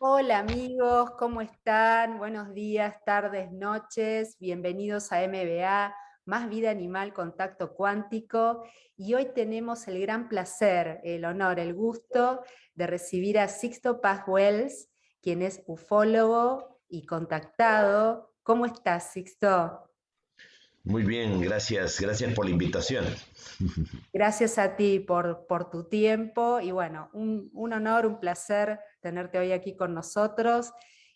Hola amigos, ¿cómo están? Buenos días, tardes, noches. Bienvenidos a MBA, Más Vida Animal, Contacto Cuántico. Y hoy tenemos el gran placer, el honor, el gusto de recibir a Sixto Paz Wells, quien es ufólogo y contactado. ¿Cómo estás, Sixto? Muy bien, gracias por la invitación. Gracias a ti por tu tiempo y bueno, un honor, un placer tenerte hoy aquí con nosotros.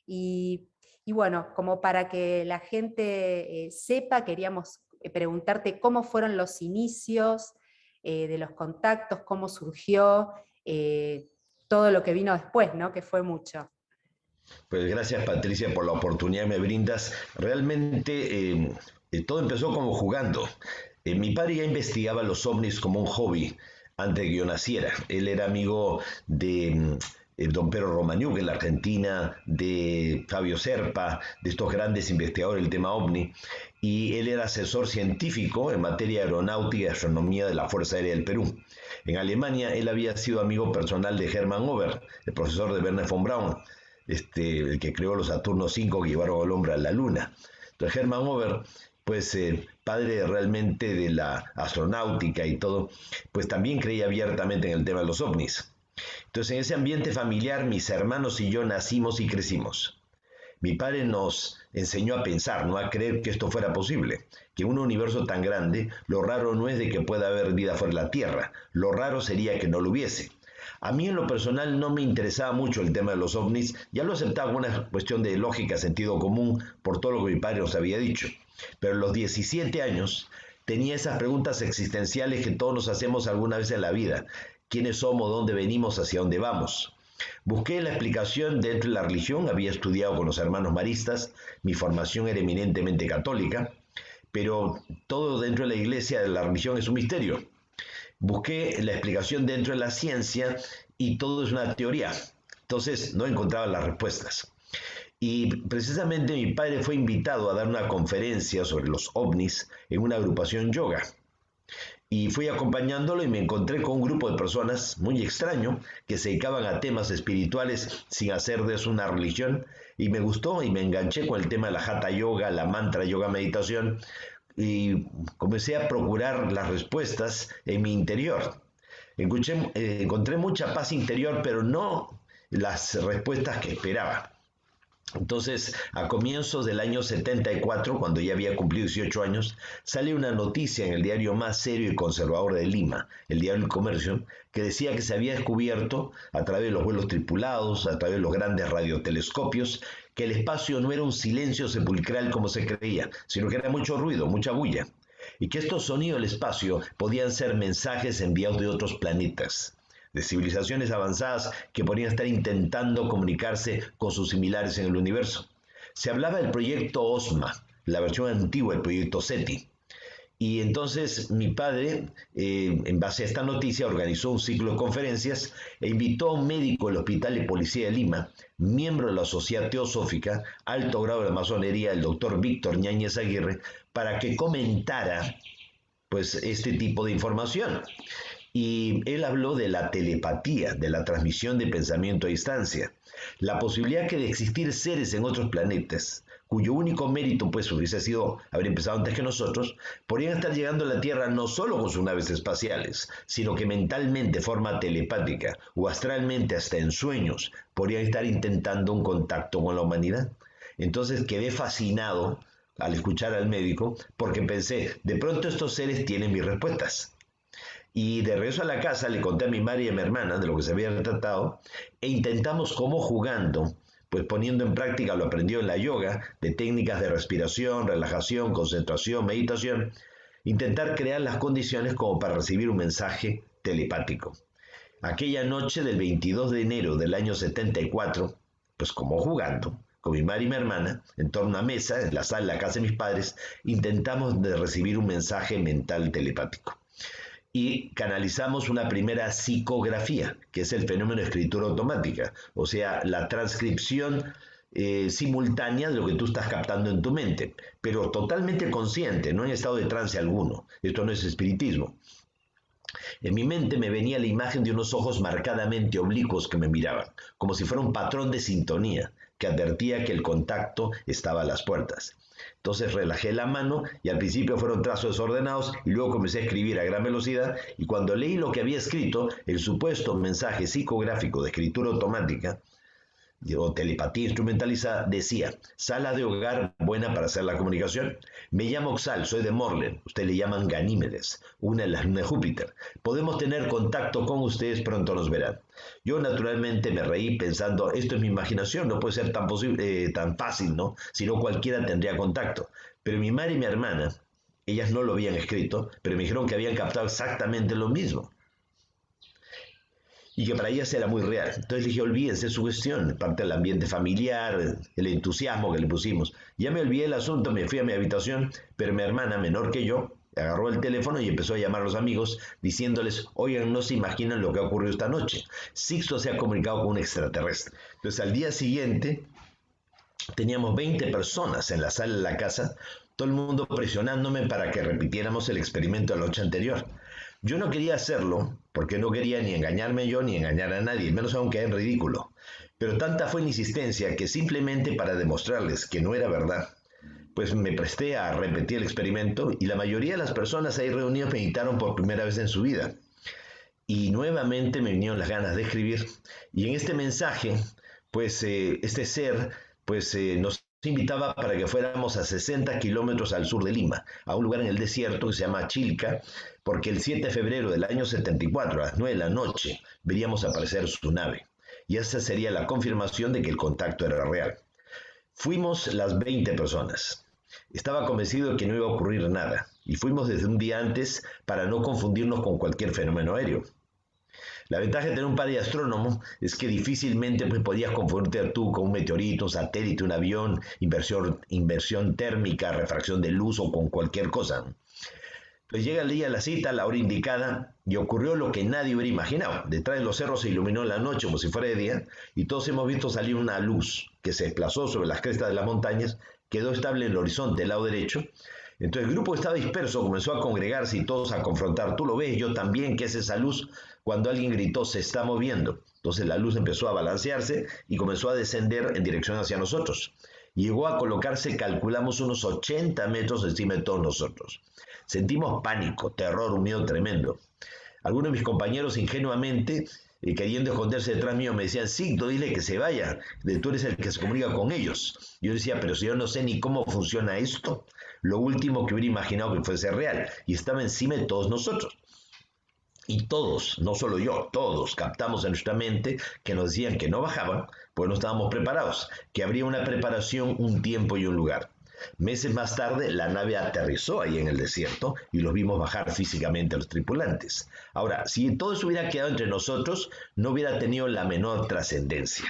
Y, y bueno, como para que la gente sepa, queríamos preguntarte cómo fueron los inicios de los contactos, cómo surgió todo lo que vino después, ¿no? Que fue mucho. Pues gracias Patricia por la oportunidad que me brindas. Realmente todo empezó como jugando. Mi padre ya investigaba los ovnis como un hobby antes de que yo naciera. Él era amigo de don Pedro Romagnuk en la Argentina, de Fabio Serpa, de estos grandes investigadores del tema ovni. Y él era asesor científico en materia de aeronáutica y astronomía de la Fuerza Aérea del Perú. En Alemania él había sido amigo personal de Hermann Ober, el profesor de Werner von Braun, el que creó los Saturno 5 que llevaron al hombre a la luna. Entonces Hermann Ober, pues padre realmente de la astronáutica y todo, pues también creía abiertamente en el tema de los ovnis. Entonces en ese ambiente familiar mis hermanos y yo nacimos y crecimos. Mi padre nos enseñó a pensar, no a creer que esto fuera posible, que en un universo tan grande, lo raro no es de que pueda haber vida fuera de la Tierra, lo raro sería que no lo hubiese. A mí en lo personal no me interesaba mucho el tema de los ovnis, ya lo aceptaba como una cuestión de lógica, sentido común, por todo lo que mi padre nos había dicho. Pero a los 17 años tenía esas preguntas existenciales que todos nos hacemos alguna vez en la vida. ¿Quiénes somos? ¿Dónde venimos? ¿Hacia dónde vamos? Busqué la explicación dentro de la religión, había estudiado con los hermanos maristas, mi formación era eminentemente católica, pero todo dentro de la iglesia, de la religión, es un misterio. Busqué la explicación dentro de la ciencia y todo es una teoría. Entonces no encontraba las respuestas. Y precisamente mi padre fue invitado a dar una conferencia sobre los ovnis en una agrupación yoga. Y fui acompañándolo y me encontré con un grupo de personas muy extraño que se dedicaban a temas espirituales sin hacer de eso una religión. Y me gustó y me enganché con el tema de la hatha yoga, la mantra yoga meditación y comencé a procurar las respuestas en mi interior. Encontré mucha paz interior, pero no las respuestas que esperaba. Entonces, a comienzos del año 74, cuando ya había cumplido 18 años, sale una noticia en el diario más serio y conservador de Lima, el Diario del Comercio, que decía que se había descubierto, a través de los vuelos tripulados, a través de los grandes radiotelescopios, que el espacio no era un silencio sepulcral como se creía, sino que era mucho ruido, mucha bulla, y que estos sonidos del espacio podían ser mensajes enviados de otros planetas, de civilizaciones avanzadas que podrían estar intentando comunicarse con sus similares en el universo. Se hablaba del proyecto OSMA, la versión antigua del proyecto SETI. Y entonces mi padre, en base a esta noticia, organizó un ciclo de conferencias e invitó a un médico del Hospital de Policía de Lima, miembro de la Sociedad Teosófica, alto grado de la masonería, el doctor Víctor Ñáñez Aguirre, para que comentara pues este tipo de información. Y él habló de la telepatía, de la transmisión de pensamiento a distancia, la posibilidad que de existir seres en otros planetas, cuyo único mérito pues hubiese sido haber empezado antes que nosotros, podrían estar llegando a la Tierra no solo con sus naves espaciales, sino que mentalmente, de forma telepática o astralmente hasta en sueños, podrían estar intentando un contacto con la humanidad. Entonces quedé fascinado al escuchar al médico porque pensé, de pronto estos seres tienen mis respuestas. Y de regreso a la casa le conté a mi madre y a mi hermana de lo que se había tratado e intentamos como jugando, pues poniendo en práctica lo aprendido en la yoga, de técnicas de respiración, relajación, concentración, meditación, intentar crear las condiciones como para recibir un mensaje telepático. Aquella noche del 22 de enero del año 74, pues como jugando, con mi madre y mi hermana, en torno a una mesa, en la sala de la casa de mis padres, intentamos de recibir un mensaje mental telepático y canalizamos una primera psicografía, que es el fenómeno de escritura automática, o sea, la transcripción simultánea de lo que tú estás captando en tu mente, pero totalmente consciente, no en estado de trance alguno. Esto no es espiritismo. En mi mente me venía la imagen de unos ojos marcadamente oblicuos que me miraban, como si fuera un patrón de sintonía que advertía que el contacto estaba a las puertas. Entonces relajé la mano y al principio fueron trazos desordenados y luego comencé a escribir a gran velocidad y cuando leí lo que había escrito, el supuesto mensaje psicográfico de escritura automática, o telepatía instrumentalizada, decía: sala de hogar buena para hacer la comunicación. Me llamo Oxal, soy de Morlen, ustedes le llaman Ganímedes, una de las lunas de Júpiter. Podemos tener contacto con ustedes, pronto nos verán. Yo naturalmente me reí pensando, esto es mi imaginación, no puede ser tan, tan fácil, ¿no? Si no cualquiera tendría contacto. Pero mi madre y mi hermana, ellas no lo habían escrito, pero me dijeron que habían captado exactamente lo mismo y que para ellas era muy real. Entonces le dije, olvídense su cuestión, parte del ambiente familiar, el entusiasmo que le pusimos. Ya me olvidé el asunto, me fui a mi habitación, pero mi hermana, menor que yo, agarró el teléfono y empezó a llamar a los amigos diciéndoles, oigan, no se imaginan lo que ha ocurrido esta noche. Sixto se ha comunicado con un extraterrestre. Entonces al día siguiente teníamos 20 personas en la sala de la casa, todo el mundo presionándome para que repitiéramos el experimento de la noche anterior. Yo no quería hacerlo porque no quería ni engañarme yo ni engañar a nadie, menos aún caer en ridículo. Pero tanta fue mi insistencia que simplemente para demostrarles que no era verdad, pues me presté a repetir el experimento y la mayoría de las personas ahí reunidas meditaron por primera vez en su vida. Y nuevamente me vinieron las ganas de escribir y en este mensaje, pues este ser, pues nos invitaba para que fuéramos a 60 kilómetros al sur de Lima, a un lugar en el desierto que se llama Chilca, porque el 7 de febrero del año 74, a las 9 de la noche, veríamos aparecer su nave. Y esa sería la confirmación de que el contacto era real. Fuimos las 20 personas. Estaba convencido de que no iba a ocurrir nada, y fuimos desde un día antes para no confundirnos con cualquier fenómeno aéreo. La ventaja de tener un padre astrónomo es que difícilmente pues, podías confundirte tú con un meteorito, un satélite, un avión, inversión térmica, refracción de luz o con cualquier cosa. Pues llega el día de la cita, la hora indicada, y ocurrió lo que nadie hubiera imaginado. Detrás de los cerros se iluminó la noche como si fuera de día, y todos hemos visto salir una luz que se desplazó sobre las crestas de las montañas, quedó estable en el horizonte del lado derecho. Entonces el grupo que estaba disperso comenzó a congregarse y todos a confrontar. Tú lo ves, yo también, ¿qué es esa luz? Cuando alguien gritó, se está moviendo. Entonces la luz empezó a balancearse y comenzó a descender en dirección hacia nosotros. Llegó a colocarse, calculamos, unos 80 metros encima de todos nosotros. Sentimos pánico, terror, un miedo tremendo. Algunos de mis compañeros ingenuamente, queriendo esconderse detrás mío, me decían, Sigdo, dile que se vaya, tú eres el que se comunica con ellos. Yo decía, pero si yo no sé ni cómo funciona esto, lo último que hubiera imaginado que fuese real, y estaba encima de todos nosotros. Y todos, no solo yo, todos captamos en nuestra mente que nos decían que no bajaban, pues no estábamos preparados, que habría una preparación, un tiempo y un lugar. Meses más tarde, la nave aterrizó ahí en el desierto y los vimos bajar físicamente a los tripulantes. Ahora, si todo eso hubiera quedado entre nosotros, no hubiera tenido la menor trascendencia.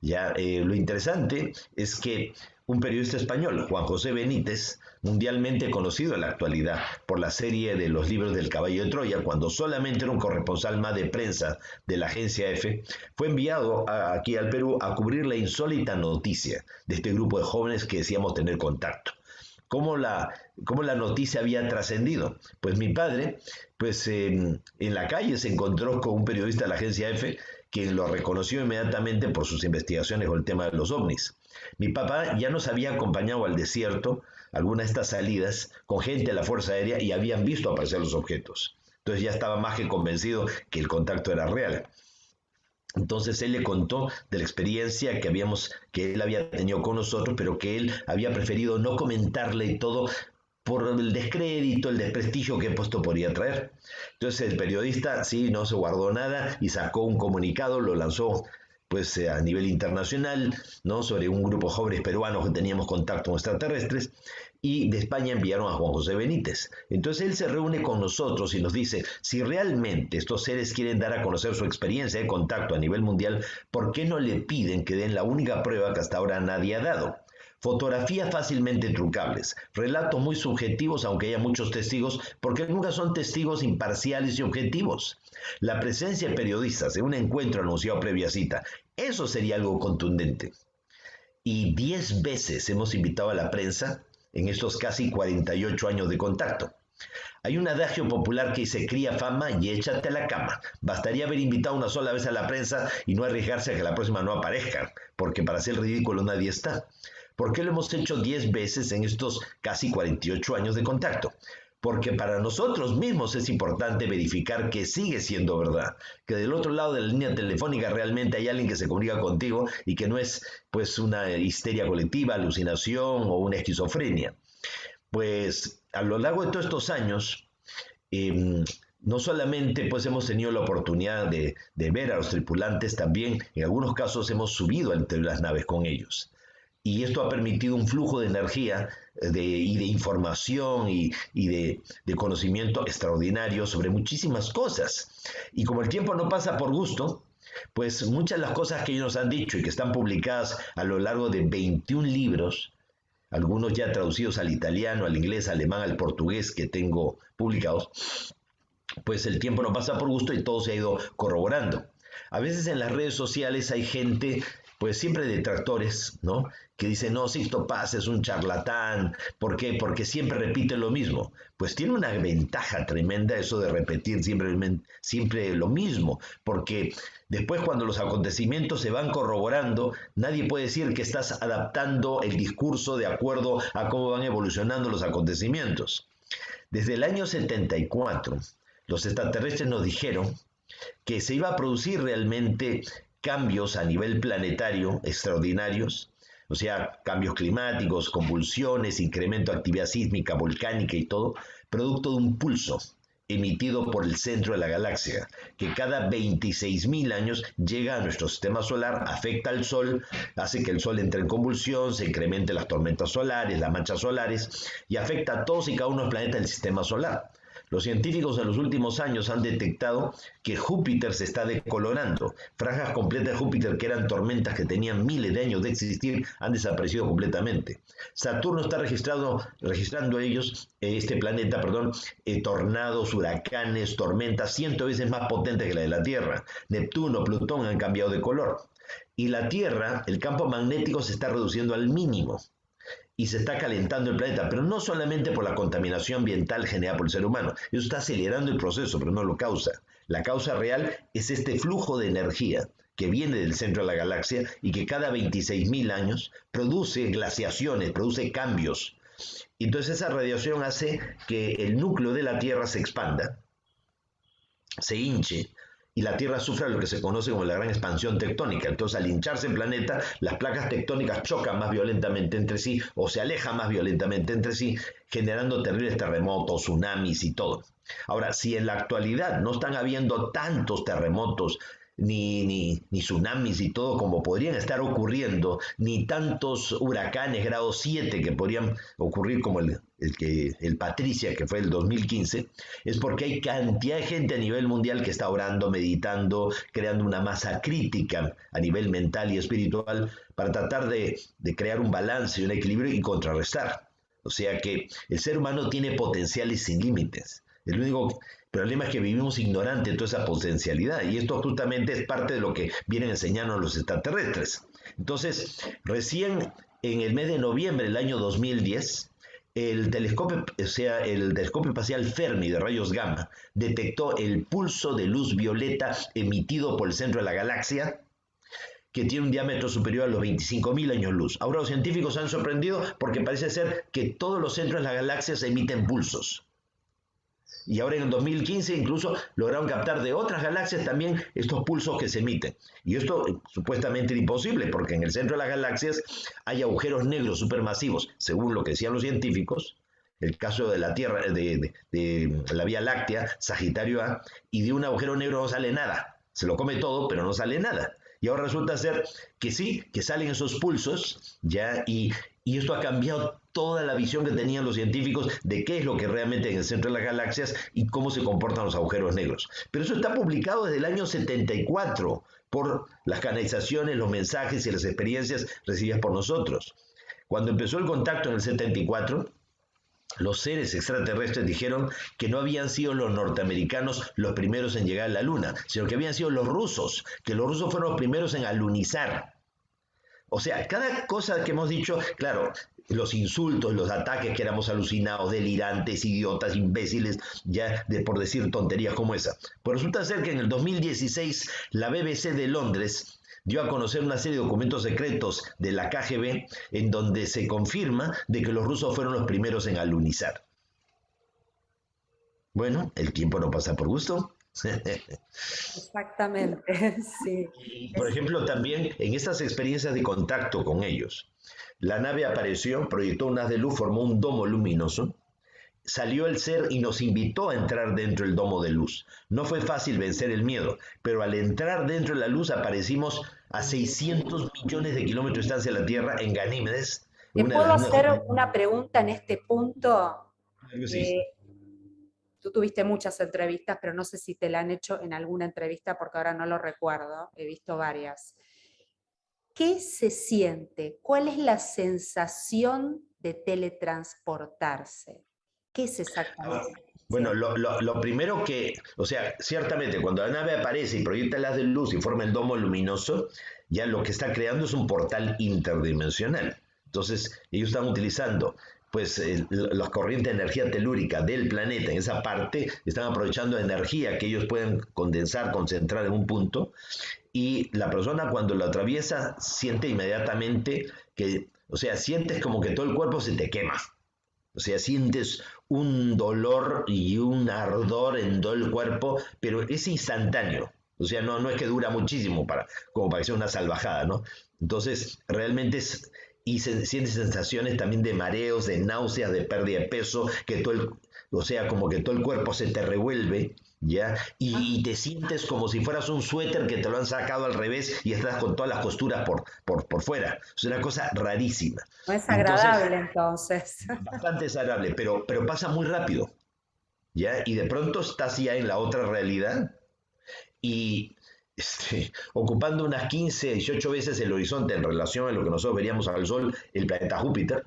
Ya, lo interesante es que un periodista español, Juan José Benítez, mundialmente conocido en la actualidad por la serie de los libros del Caballo de Troya, cuando solamente era un corresponsal más de prensa de la agencia EFE, fue enviado aquí al Perú a cubrir la insólita noticia de este grupo de jóvenes que decíamos tener contacto. ¿Cómo la noticia había trascendido? Pues mi padre, pues en la calle se encontró con un periodista de la agencia EFE, quien lo reconoció inmediatamente por sus investigaciones con el tema de los ovnis. Mi papá ya nos había acompañado al desierto, algunas de estas salidas, con gente de la Fuerza Aérea y habían visto aparecer los objetos. Entonces ya estaba más que convencido que el contacto era real. Entonces él le contó de la experiencia que él había tenido con nosotros, pero que él había preferido no comentarle y todo por el descrédito, el desprestigio que esto podría traer. Entonces el periodista sí no se guardó nada y sacó un comunicado, lo lanzó pues a nivel internacional, ¿no? Sobre un grupo de jóvenes peruanos que teníamos contacto con extraterrestres, y de España enviaron a Juan José Benítez. Entonces él se reúne con nosotros y nos dice, si realmente estos seres quieren dar a conocer su experiencia de contacto a nivel mundial, ¿por qué no le piden que den la única prueba que hasta ahora nadie ha dado? Fotografías fácilmente trucables, relatos muy subjetivos aunque haya muchos testigos, porque nunca son testigos imparciales y objetivos. La presencia de periodistas en un encuentro anunciado previa cita, eso sería algo contundente. Y 10 veces hemos invitado a la prensa en estos casi 48 años de contacto. Hay un adagio popular que dice: cría fama y échate a la cama. Bastaría haber invitado una sola vez a la prensa y no arriesgarse a que la próxima no aparezca, porque para hacer ridículo nadie está. ¿Por qué lo hemos hecho 10 veces en estos casi 48 años de contacto? Porque para nosotros mismos es importante verificar que sigue siendo verdad, que del otro lado de la línea telefónica realmente hay alguien que se comunica contigo y que no es pues una histeria colectiva, alucinación o una esquizofrenia. Pues a lo largo de todos estos años, no solamente pues hemos tenido la oportunidad de ver a los tripulantes, también en algunos casos hemos subido entre las naves con ellos. Y esto ha permitido un flujo de energía y de información y de conocimiento extraordinario sobre muchísimas cosas. Y como el tiempo no pasa por gusto, pues muchas de las cosas que ellos nos han dicho y que están publicadas a lo largo de 21 libros, algunos ya traducidos al italiano, al inglés, al alemán, al portugués que tengo publicados, pues el tiempo no pasa por gusto y todo se ha ido corroborando. A veces en las redes sociales hay gente, pues siempre detractores, ¿no? Que dicen: no, Sixto Paz es un charlatán. ¿Por qué? Porque siempre repite lo mismo. Pues tiene una ventaja tremenda eso de repetir siempre lo mismo, porque después, cuando los acontecimientos se van corroborando, nadie puede decir que estás adaptando el discurso de acuerdo a cómo van evolucionando los acontecimientos. Desde el año 74, los extraterrestres nos dijeron que se iba a producir realmente cambios a nivel planetario extraordinarios, o sea, cambios climáticos, convulsiones, incremento de actividad sísmica, volcánica y todo, producto de un pulso emitido por el centro de la galaxia, que cada 26.000 años llega a nuestro sistema solar, afecta al Sol, hace que el Sol entre en convulsión, se incrementen las tormentas solares, las manchas solares, y afecta a todos y cada uno de los planetas del sistema solar. Los científicos en los últimos años han detectado que Júpiter se está decolorando. Franjas completas de Júpiter, que eran tormentas que tenían miles de años de existir, han desaparecido completamente. Saturno está registrando este planeta, tornados, huracanes, tormentas 100 veces más potentes que la de la Tierra. Neptuno, Plutón han cambiado de color. Y la Tierra, el campo magnético se está reduciendo al mínimo. Y se está calentando el planeta, pero no solamente por la contaminación ambiental generada por el ser humano. Eso está acelerando el proceso, pero no lo causa. La causa real es este flujo de energía que viene del centro de la galaxia y que cada 26.000 años produce glaciaciones, produce cambios. Entonces esa radiación hace que el núcleo de la Tierra se expanda, se hinche, y la Tierra sufre lo que se conoce como la gran expansión tectónica. Entonces, al hincharse el planeta, las placas tectónicas chocan más violentamente entre sí o se alejan más violentamente entre sí, generando terribles terremotos, tsunamis y todo. Ahora, si en la actualidad no están habiendo tantos terremotos, ni tsunamis y todo como podrían estar ocurriendo, ni tantos huracanes grado 7 que podrían ocurrir como el Patricia, que fue el 2015, es porque hay cantidad de gente a nivel mundial que está orando, meditando, creando una masa crítica a nivel mental y espiritual para tratar de crear un balance y un equilibrio y contrarrestar. O sea que el ser humano tiene potenciales sin límites. El único problema es que vivimos ignorantes de toda esa potencialidad, y esto justamente es parte de lo que vienen enseñando los extraterrestres. Entonces, recién en el mes de noviembre del año 2010, el telescopio espacial Fermi de rayos gamma detectó el pulso de luz violeta emitido por el centro de la galaxia, que tiene un diámetro superior a los 25.000 años luz. Ahora los científicos se han sorprendido porque parece ser que todos los centros de la galaxia se emiten pulsos. Y ahora en el 2015 incluso lograron captar de otras galaxias también estos pulsos que se emiten. Y esto supuestamente era imposible, porque en el centro de las galaxias hay agujeros negros supermasivos, según lo que decían los científicos. El caso de la Tierra, de la Vía Láctea, Sagitario A, y de un agujero negro no sale nada. Se lo come todo, pero no sale nada. Y ahora resulta ser que sí, que salen esos pulsos, ¿ya? Y esto ha cambiado toda la visión que tenían los científicos de qué es lo que realmente hay en el centro de las galaxias y cómo se comportan los agujeros negros. Pero eso está publicado desde el año 74 por las canalizaciones, los mensajes y las experiencias recibidas por nosotros. Cuando empezó el contacto en el 74, los seres extraterrestres dijeron que no habían sido los norteamericanos los primeros en llegar a la Luna, sino que habían sido los rusos, que los rusos fueron los primeros en alunizar. O sea, cada cosa que hemos dicho, claro, los insultos, los ataques que éramos alucinados, delirantes, idiotas, imbéciles, ya por decir tonterías como esa. Pues resulta ser que en el 2016 la BBC de Londres dio a conocer una serie de documentos secretos de la KGB en donde se confirma de que los rusos fueron los primeros en alunizar. Bueno, el tiempo no pasa por gusto. Exactamente, sí. Y, por ejemplo, también en estas experiencias de contacto con ellos, la nave apareció, proyectó un haz de luz, formó un domo luminoso, salió el ser y nos invitó a entrar dentro del domo de luz. No fue fácil vencer el miedo, pero al entrar dentro de la luz aparecimos a 600 millones de kilómetros de distancia de la Tierra en Ganímedes, ¿Te una de puedo las lunas. hacer una pregunta en este punto? Claro que sí. Eh, Tú tuviste muchas entrevistas, pero no sé si te la han hecho en alguna entrevista porque ahora no lo recuerdo, he visto varias. ¿Qué se siente? ¿Cuál es la sensación de teletransportarse? ¿Qué es exactamente? Bueno, lo primero que, o sea, ciertamente cuando la nave aparece y proyecta el haz de luz y forma el domo luminoso, ya lo que está creando es un portal interdimensional. Entonces, ellos están utilizando pues la corriente de energía telúrica del planeta en esa parte, están aprovechando energía que ellos pueden condensar, concentrar en un punto, y la persona cuando lo atraviesa siente inmediatamente que, o sea, sientes como que todo el cuerpo se te quema. O sea, sientes un dolor y un ardor en todo el cuerpo, pero es instantáneo. O sea, no es que dura muchísimo como para que sea una salvajada, ¿no? Entonces, realmente es, y sientes sensaciones también de mareos, de náuseas, de pérdida de peso, o sea, como que todo el cuerpo se te revuelve, ¿ya? Y te sientes como si fueras un suéter que te lo han sacado al revés y estás con todas las costuras por fuera. Es una cosa rarísima. No es Entonces, agradable entonces. bastante desagradable, pero pasa muy rápido, ¿ya? Y de pronto estás ya en la otra realidad y ocupando unas 15, 18 veces el horizonte en relación a lo que nosotros veríamos al Sol, el planeta Júpiter.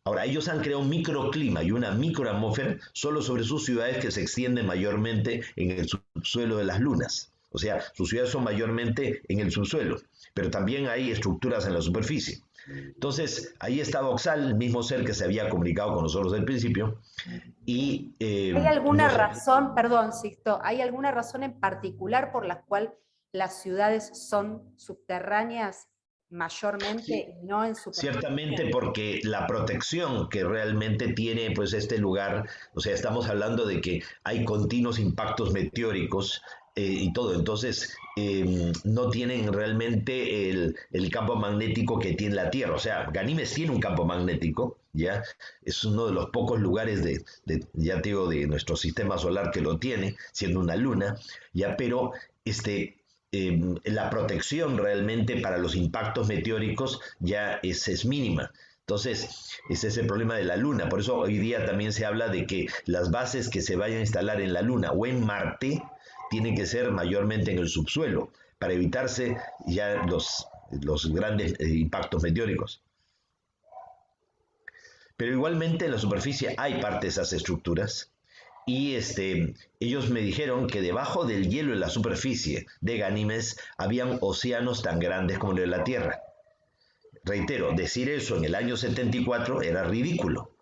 Ahora, ellos han creado un microclima y una microatmósfera solo sobre sus ciudades que se extienden mayormente en el subsuelo de las lunas. O sea, sus ciudades son mayormente en el subsuelo, pero también hay estructuras en la superficie. Entonces, ahí estaba Oxal, el mismo ser que se había comunicado con nosotros al principio, y ¿Hay alguna nos... razón, perdón, Sixto, hay alguna razón en particular por la cual las ciudades son subterráneas mayormente y no en superficie? Ciertamente porque la protección que realmente tiene pues este lugar, o sea, estamos hablando de que hay continuos impactos meteóricos y todo, entonces no tienen realmente el campo magnético que tiene la Tierra, o sea, Ganímedes tiene un campo magnético, ya, es uno de los pocos lugares ya te digo, de nuestro sistema solar que lo tiene, siendo una luna, ya, pero la protección realmente para los impactos meteóricos ya es mínima. Entonces, ese es el problema de la Luna. Por eso hoy día también se habla de que las bases que se vayan a instalar en la Luna o en Marte tienen que ser mayormente en el subsuelo para evitarse ya los grandes impactos meteóricos. Pero igualmente en la superficie hay parte de esas estructuras y ellos me dijeron que debajo del hielo en la superficie de Ganímedes habían océanos tan grandes como el de la Tierra. Reitero, decir eso en el año 74 era ridículo.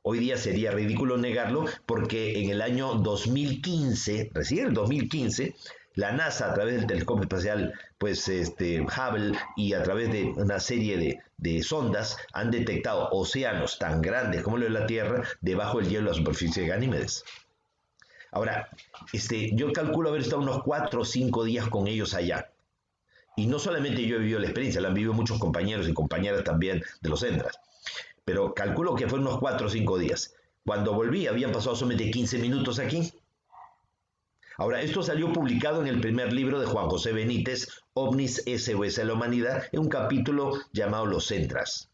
Hoy día sería ridículo negarlo porque en el año 2015, recién el 2015, la NASA a través del telescopio espacial pues, Hubble y a través de una serie de sondas han detectado océanos tan grandes como los de la Tierra debajo del hielo de la superficie de Ganímedes. Ahora, yo calculo haber estado unos 4 o 5 días con ellos allá. Y no solamente yo he vivido la experiencia, la han vivido muchos compañeros y compañeras también de los Endras. Pero calculo que fueron unos 4 o 5 días. Cuando volví habían pasado solamente 15 minutos aquí. Ahora, esto salió publicado en el primer libro de Juan José Benítez, OVNIS SOS a la Humanidad, en un capítulo llamado Los Endras.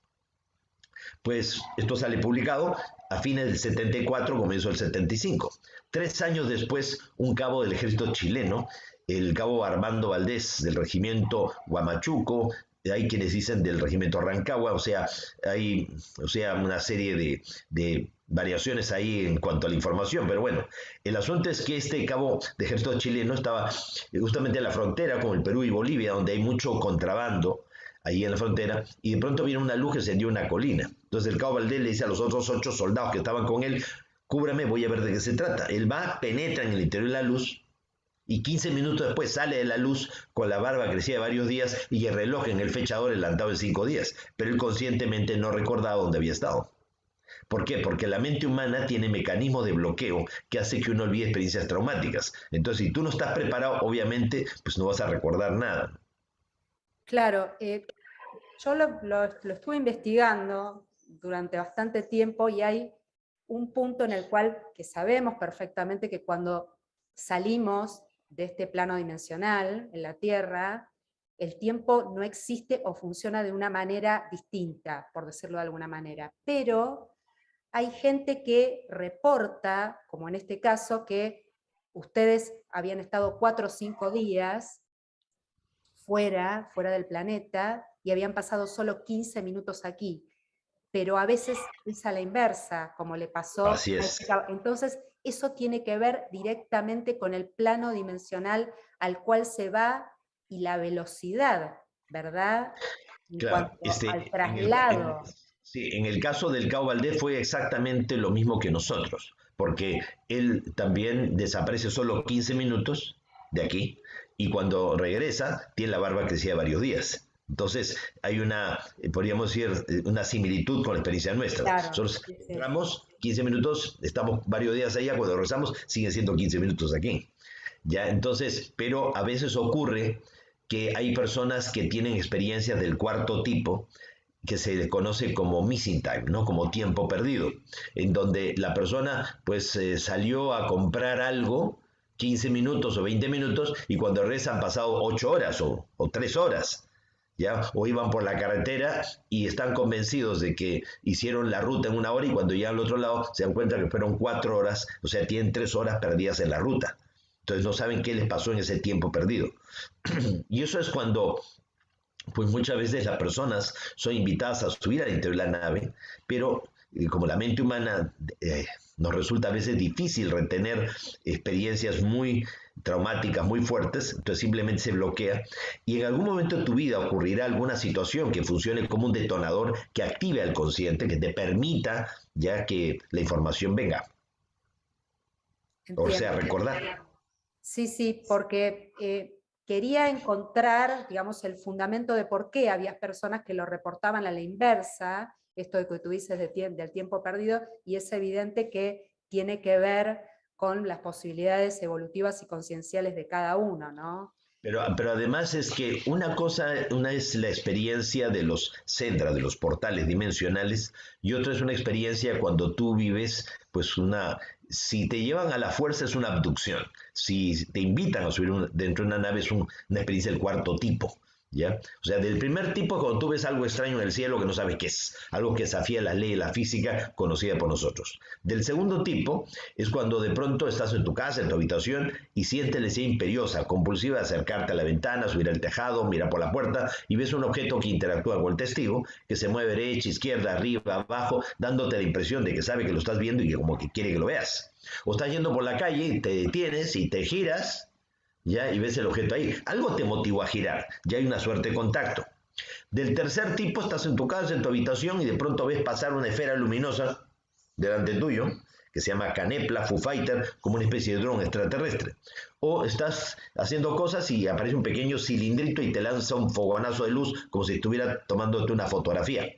Pues esto sale publicado a fines del 74, comienzo del 75. 3 años después, un cabo del ejército chileno, el cabo Armando Valdés del regimiento Huamachuco, hay quienes dicen del regimiento Rancagua, o sea, hay una serie de variaciones ahí en cuanto a la información, pero bueno, el asunto es que este cabo de ejército chileno estaba justamente en la frontera con el Perú y Bolivia, donde hay mucho contrabando. ahí en la frontera, y de pronto viene una luz que encendió una colina. Entonces el cabo Valdés le dice a los otros 8 soldados que estaban con él, cúbrame, voy a ver de qué se trata. Él va, penetra en el interior de la luz, y 15 minutos después sale de la luz con la barba crecida de varios días y el reloj en el fechador adelantado en 5 días, pero él conscientemente no recordaba dónde había estado. ¿Por qué? Porque la mente humana tiene mecanismos de bloqueo que hace que uno olvide experiencias traumáticas. Entonces, si tú no estás preparado, obviamente, pues no vas a recordar nada. Claro, yo lo estuve investigando durante bastante tiempo y hay un punto en el cual que sabemos perfectamente que cuando salimos de este plano dimensional en la Tierra, el tiempo no existe o funciona de una manera distinta, por decirlo de alguna manera. Pero hay gente que reporta, como en este caso, que ustedes habían estado 4 o 5 días fuera del planeta y habían pasado solo 15 minutos aquí. Pero a veces es a la inversa, como le pasó Así a es. este cabo. Entonces, eso tiene que ver directamente con el plano dimensional al cual se va y la velocidad, ¿verdad? En Claro, cuanto al traslado. sí, en el caso del Cabo Valdés fue exactamente lo mismo que nosotros, porque él también desaparece solo 15 minutos de aquí y cuando regresa tiene la barba crecida varios días. Entonces hay una, podríamos decir, una similitud con la experiencia nuestra. Claro, Nosotros sí, sí. entramos 15 minutos, estamos varios días allá, cuando regresamos siguen siendo 15 minutos aquí. Ya, entonces, pero a veces ocurre que hay personas que tienen experiencias del cuarto tipo que se le conoce como missing time, ¿no? Como tiempo perdido, en donde la persona pues salió a comprar algo 15 minutos o 20 minutos y cuando regresan han pasado 8 horas o 3 horas, ¿ya? O iban por la carretera y están convencidos de que hicieron la ruta en una hora y cuando llegan al otro lado se dan cuenta que fueron 4 horas, o sea, tienen 3 horas perdidas en la ruta. Entonces no saben qué les pasó en ese tiempo perdido. Y eso es cuando pues muchas veces las personas son invitadas a subir al interior de la nave, pero como la mente humana nos resulta a veces difícil retener experiencias muy traumáticas, muy fuertes, entonces simplemente se bloquea y en algún momento de tu vida ocurrirá alguna situación que funcione como un detonador que active al consciente, que te permita ya que la información venga, o sea, Entiendo. recordar. Sí, sí, porque quería encontrar, digamos, el fundamento de por qué había personas que lo reportaban a la inversa, esto de que tú dices del tiempo perdido, y es evidente que tiene que ver con las posibilidades evolutivas y concienciales de cada uno, ¿no? Pero además es que una es la experiencia de los centra, de los portales dimensionales, y otra es una experiencia cuando tú vives, pues si te llevan a la fuerza es una abducción, si te invitan a subir dentro de una nave es una experiencia del cuarto tipo, ¿ya? O sea, del primer tipo es cuando tú ves algo extraño en el cielo que no sabes qué es, algo que desafía la ley de la física conocida por nosotros. Del segundo tipo es cuando de pronto estás en tu casa, en tu habitación, y sientes la necesidad imperiosa, compulsiva de acercarte a la ventana, subir al tejado, mirar por la puerta, y ves un objeto que interactúa con el testigo, que se mueve derecha, izquierda, arriba, abajo, dándote la impresión de que sabe que lo estás viendo y que como que quiere que lo veas. O estás yendo por la calle y te detienes y te giras, ¿ya? Y ves el objeto ahí. Algo te motivó a girar, ya hay una suerte de contacto. Del tercer tipo, estás en tu casa, en tu habitación, y de pronto ves pasar una esfera luminosa delante tuyo, que se llama Canepla, Foo Fighter, como una especie de dron extraterrestre. O estás haciendo cosas y aparece un pequeño cilindrito y te lanza un fogonazo de luz, como si estuviera tomándote una fotografía.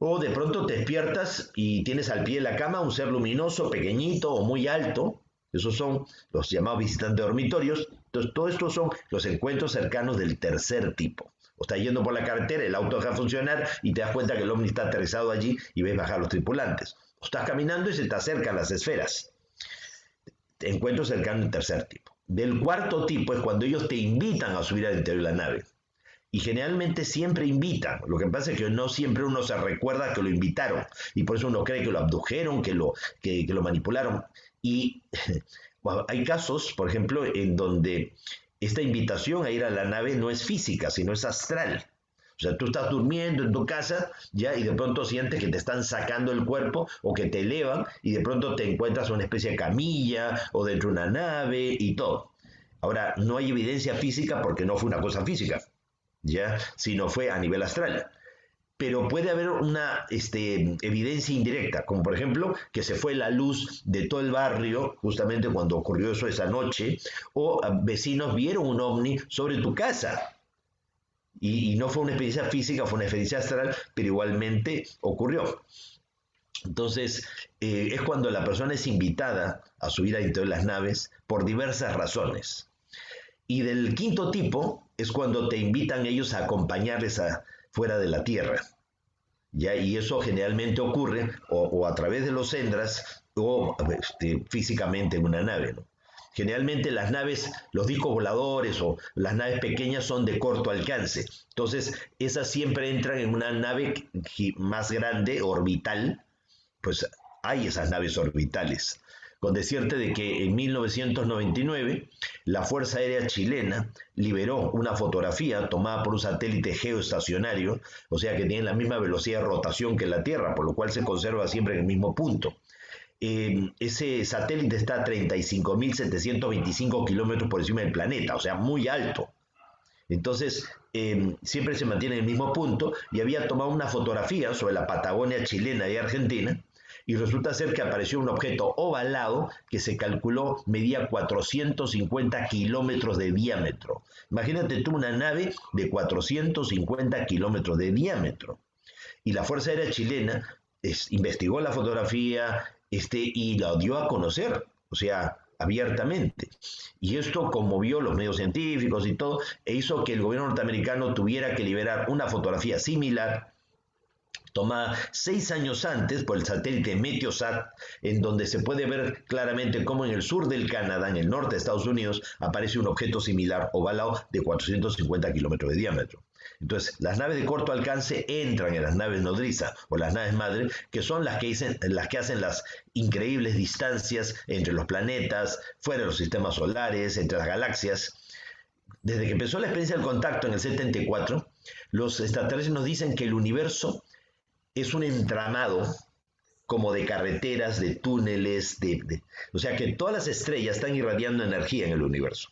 O de pronto te despiertas y tienes al pie de la cama un ser luminoso, pequeñito o muy alto. Esos son los llamados visitantes dormitorios. Entonces, todo esto son los encuentros cercanos del tercer tipo. O estás yendo por la carretera, el auto deja de funcionar y te das cuenta que el ovni está aterrizado allí y ves bajar a los tripulantes. O estás caminando y se te acercan las esferas. Encuentros cercanos del tercer tipo. Del cuarto tipo es cuando ellos te invitan a subir al interior de la nave y generalmente siempre invitan. Lo que pasa es que no siempre uno se recuerda que lo invitaron y por eso uno cree que lo abdujeron, que lo manipularon. Y bueno, hay casos, por ejemplo, en donde esta invitación a ir a la nave no es física, sino es astral. O sea, tú estás durmiendo en tu casa ya y de pronto sientes que te están sacando el cuerpo o que te elevan y de pronto te encuentras una especie de camilla o dentro de una nave y todo. Ahora, no hay evidencia física porque no fue una cosa física, ¿ya? Sino fue a nivel astral. Pero puede haber una evidencia indirecta, como por ejemplo que se fue la luz de todo el barrio justamente cuando ocurrió eso esa noche, o vecinos vieron un ovni sobre tu casa. Y no fue una experiencia física, fue una experiencia astral, pero igualmente ocurrió. Entonces, es cuando la persona es invitada a subir a dentro de las naves por diversas razones. Y del quinto tipo es cuando te invitan ellos a acompañarles fuera de la Tierra. ¿Ya? Y eso generalmente ocurre o a través de los Endras o físicamente en una nave, ¿no? Generalmente las naves, los discos voladores o las naves pequeñas son de corto alcance. Entonces, esas siempre entran en una nave más grande, orbital, pues hay esas naves orbitales. Con decirte de que en 1999 la Fuerza Aérea Chilena liberó una fotografía tomada por un satélite geoestacionario, o sea que tiene la misma velocidad de rotación que la Tierra, por lo cual se conserva siempre en el mismo punto. Ese satélite está a 35.725 kilómetros por encima del planeta, o sea, muy alto. Entonces, siempre se mantiene en el mismo punto y había tomado una fotografía sobre la Patagonia chilena y argentina y resulta ser que apareció un objeto ovalado que se calculó medía 450 kilómetros de diámetro. Imagínate tú una nave de 450 kilómetros de diámetro. Y la Fuerza Aérea Chilena investigó la fotografía y la dio a conocer, o sea, abiertamente. Y esto conmovió los medios científicos y todo, e hizo que el gobierno norteamericano tuviera que liberar una fotografía similar tomada 6 años antes por el satélite Meteosat, en donde se puede ver claramente cómo en el sur del Canadá, en el norte de Estados Unidos, aparece un objeto similar ovalado de 450 kilómetros de diámetro. Entonces, las naves de corto alcance entran en las naves nodriza o las naves madre, que son las que hacen las increíbles distancias entre los planetas, fuera de los sistemas solares, entre las galaxias. Desde que empezó la experiencia del contacto en el 74, los extraterrestres nos dicen que el universo es un entramado como de carreteras, de túneles, o sea que todas las estrellas están irradiando energía en el universo.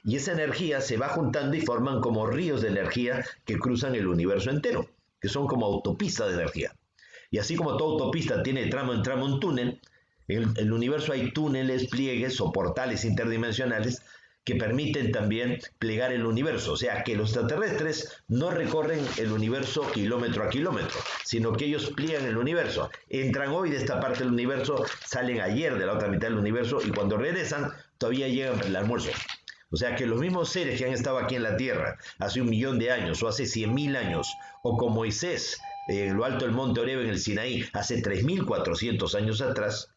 Y esa energía se va juntando y forman como ríos de energía que cruzan el universo entero, que son como autopistas de energía. Y así como toda autopista tiene tramo en tramo un túnel, en el universo hay túneles, pliegues o portales interdimensionales que permiten también plegar el universo. O sea, que los extraterrestres no recorren el universo kilómetro a kilómetro, sino que ellos pliegan el universo. Entran hoy de esta parte del universo, salen ayer de la otra mitad del universo y cuando regresan todavía llegan para el almuerzo. O sea que los mismos seres que han estado aquí en la Tierra hace 1.000.000 de años o hace 100.000 años, o con Moisés en lo alto del monte Oreb en el Sinaí hace 3.400 años atrás,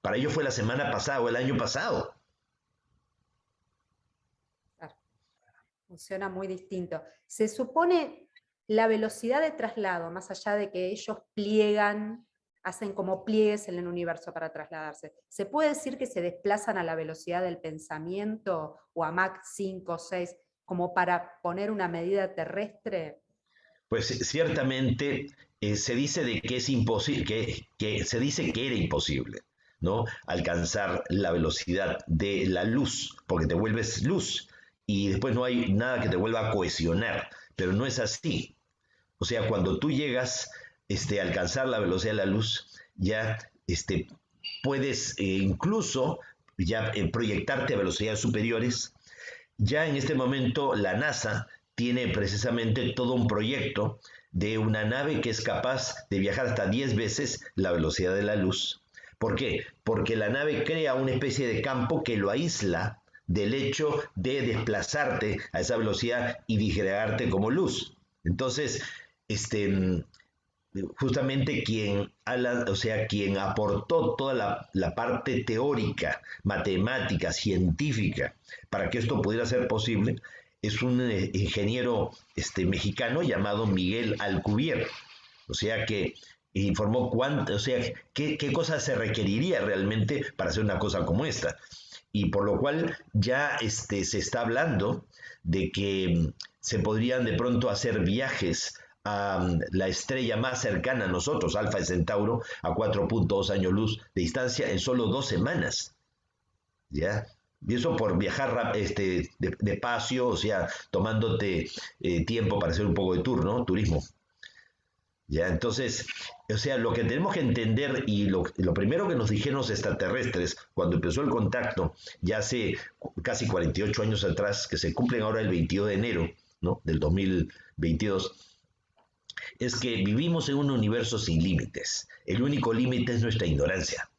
para ellos fue la semana pasada o el año pasado. Claro, funciona muy distinto. Se supone la velocidad de traslado, más allá de que ellos pliegan, hacen como pliegues en el universo para trasladarse, ¿se puede decir que se desplazan a la velocidad del pensamiento o a Mach 5 o 6 como para poner una medida terrestre? Pues ciertamente se dice de que es imposible, que se dice que era imposible, ¿no? Alcanzar la velocidad de la luz, porque te vuelves luz y después no hay nada que te vuelva a cohesionar, pero no es así. O sea, cuando tú llegas a alcanzar la velocidad de la luz, ya puedes incluso ya proyectarte a velocidades superiores. Ya en este momento la NASA tiene precisamente todo un proyecto de una nave que es capaz de viajar hasta 10 veces la velocidad de la luz. ¿Por qué? Porque la nave crea una especie de campo que lo aísla del hecho de desplazarte a esa velocidad y disgregarte como luz. Entonces, justamente quien aportó toda la parte teórica, matemática, científica, para que esto pudiera ser posible, es un ingeniero mexicano llamado Miguel Alcubierre. O sea que informó qué cosas se requeriría realmente para hacer una cosa como esta. Y por lo cual ya se está hablando de que se podrían de pronto hacer viajes a la estrella más cercana a nosotros, Alfa Centauro, a 4.2 años luz de distancia en solo 2 semanas. ¿Ya? Y eso por viajar despacio, o sea, tomándote tiempo para hacer un poco de tour, ¿no? Turismo. Ya, entonces, o sea, lo que tenemos que entender y lo primero que nos dijeron los extraterrestres cuando empezó el contacto, ya hace casi 48 años atrás, que se cumplen ahora el 22 de enero, ¿no? Del 2022, es que vivimos en un universo sin límites. El único límite es nuestra ignorancia.